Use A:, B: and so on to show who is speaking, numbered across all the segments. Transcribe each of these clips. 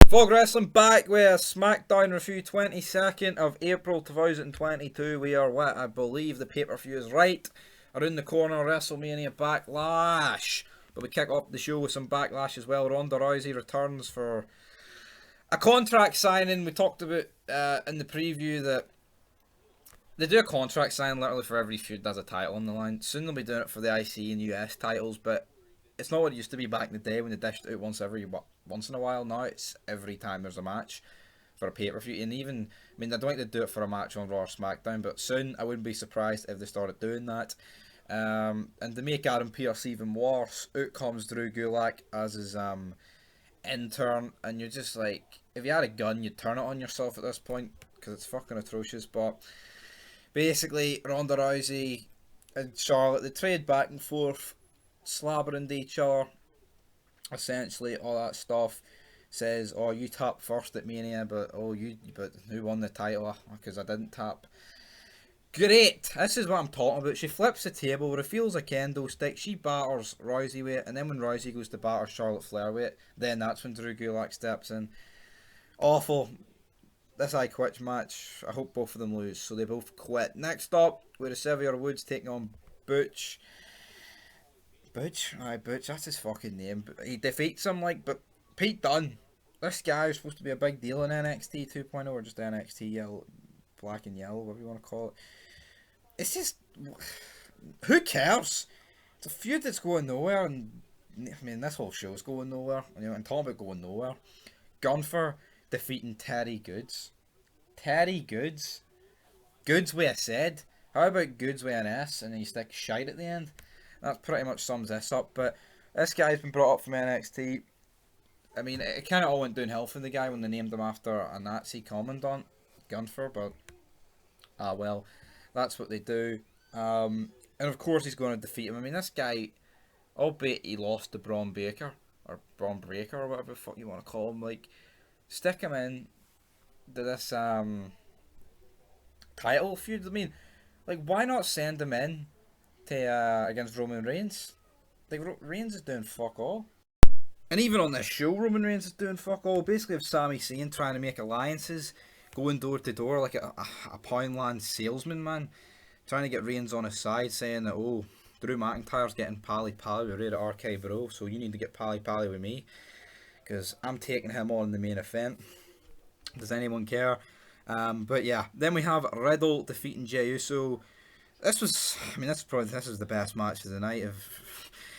A: Fog Wrestling back with a Smackdown review 22nd of April 2022. We are what I believe the pay-per-view is right around the corner, WrestleMania Backlash. But we kick off the show with some Backlash as well. Ronda Rousey returns for a contract signing. We talked about in the preview that they do a contract sign literally for every feud that has a title on the line. Soon they'll be doing it for the IC and US titles, but it's not what it used to be back in the day when they dished it out once in a while. Now it's every time there's a match for a pay-per-view. And even, I mean, I don't think they'd do it for a match on Raw or SmackDown, but soon I wouldn't be surprised if they started doing that. And to make Adam Pearce even worse, out comes Drew Gulak as his intern, and you're just like, if you had a gun, you'd turn it on yourself at this point, because it's fucking atrocious. But basically, Ronda Rousey and Charlotte, they trade back and forth, slabbering to each other, essentially, all that stuff. Says, oh, you tapped first at Mania, but who won the title? Because I didn't tap. Great, this is what I'm talking about. She flips the table, reveals a kendo stick, she batters Rousey with it, and then when Rousey goes to batter Charlotte Flair with it, then that's when Drew Gulak steps in. Awful. This I Quit match, I hope both of them lose, so they both quit. Next up, with Xavier Woods taking on Butch. Butch? Aye, Butch, that's his fucking name. He defeats him, like, but Pete Dunne. This guy is supposed to be a big deal in NXT 2.0, or just NXT yellow, black and yellow, whatever you want to call it. It's just, who cares? It's a feud that's going nowhere, and I mean, this whole show's going nowhere. And talking about going nowhere, Gunther defeating Terry Goods. Terry Goods? Goods with a Z? How about Goods with an S, and then you stick shite at the end? That pretty much sums this up. But this guy's been brought up from NXT. I mean, it kind of all went downhill for the guy when they named him after a Nazi commandant, Gunther, but well, that's what they do. And of course he's going to defeat him. I mean, this guy, albeit he lost to Braun Breaker, or Braun Breaker, or whatever the fuck you want to call him, like, stick him in to this title feud. I mean, like, why not send him in to against Roman Reigns? Like, Reigns is doing fuck all. And even on this show, Roman Reigns is doing fuck all. Basically, if Sami Zayn trying to make alliances, going door to door like a Poundland salesman, man, trying to get Reigns on his side, saying that, oh, Drew McIntyre's getting pally-pally with Rated RK Bro, so you need to get pally-pally with me, because I'm taking him on in the main event. Does anyone care? But yeah, then we have Riddle defeating Jey Uso. This was the best match of the night.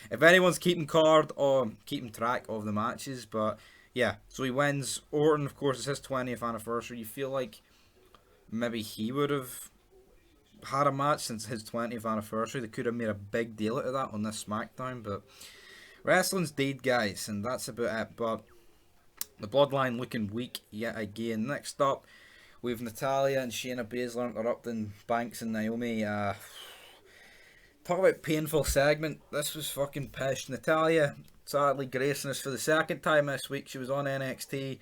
A: If anyone's keeping card or keeping track of the matches, but yeah, so he wins. Orton, of course, it's his 20th anniversary. You feel like maybe he would have had a match since his 20th anniversary. They could have made a big deal out of that on this SmackDown, but wrestling's dead, guys, and that's about it. But the Bloodline looking weak yet again. Next up, we have Natalia and Shayna Basler interrupting Banks and Naomi. Talk about painful segment. This was fucking pish. Natalia sadly gracing us for the second time this week. She was on NXT.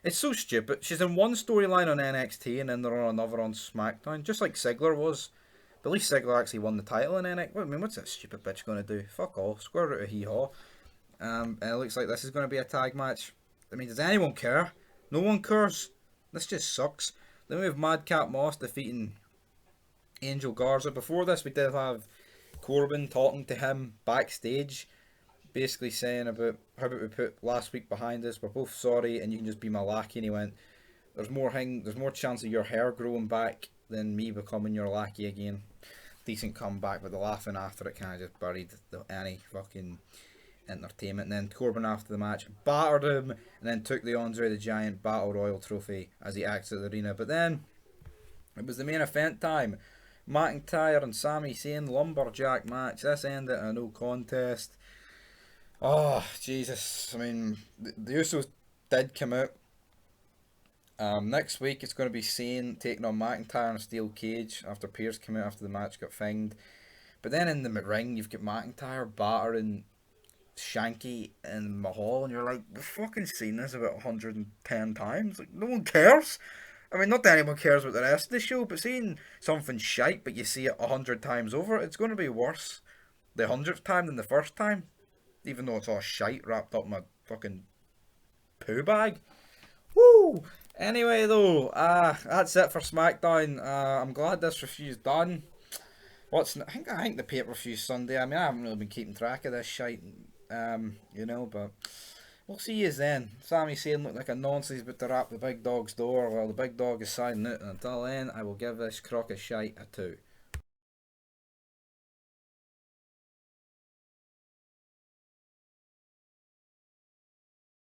A: It's so stupid. She's in one storyline on NXT and then they're on another on SmackDown, just like Ziggler was. But at least Ziggler actually won the title in NXT. I mean, what's that stupid bitch going to do? Fuck all. Square root of hee-haw. And it looks like this is going to be a tag match. I mean, does anyone care? No one cares. This just sucks. Then we have Madcap Moss defeating Angel Garza. Before this, we did have Corbin talking to him backstage, basically saying about how about we put last week behind us, we're both sorry and you can just be my lackey. And he went, there's more chance of your hair growing back than me becoming your lackey again. Decent comeback, but the laughing after it kind of just buried any fucking entertainment. And then Corbin after the match battered him and then took the Andre the Giant Battle Royal trophy as he exited the arena. But then it was the main event time. McIntyre and Sami Zayn lumberjack match. This ended in a no contest. Oh, Jesus. I mean, the Usos did come out. Next week it's going to be Zayn taking on McIntyre in a steel cage after Pierce came out after the match got finged. But then in the ring you've got McIntyre battering Shanky and Mahal, and you're like, we've fucking seen this about 110 times. Like, no one cares. I mean, not that anyone cares about the rest of the show, but seeing something shite, but you see it 100 times over, it's going to be worse the 100th time than the first time. Even though it's all shite wrapped up in a fucking poo bag. Woo! Anyway, though, that's it for SmackDown. I'm glad this review's done. I think the pay per view's Sunday. I mean, I haven't really been keeping track of this shite, but we'll see you then. Sami Zayn looked like a nonce. He's about to rap the big dog's door while the big dog is signing out. And until then, I will give this crock of shite a 2.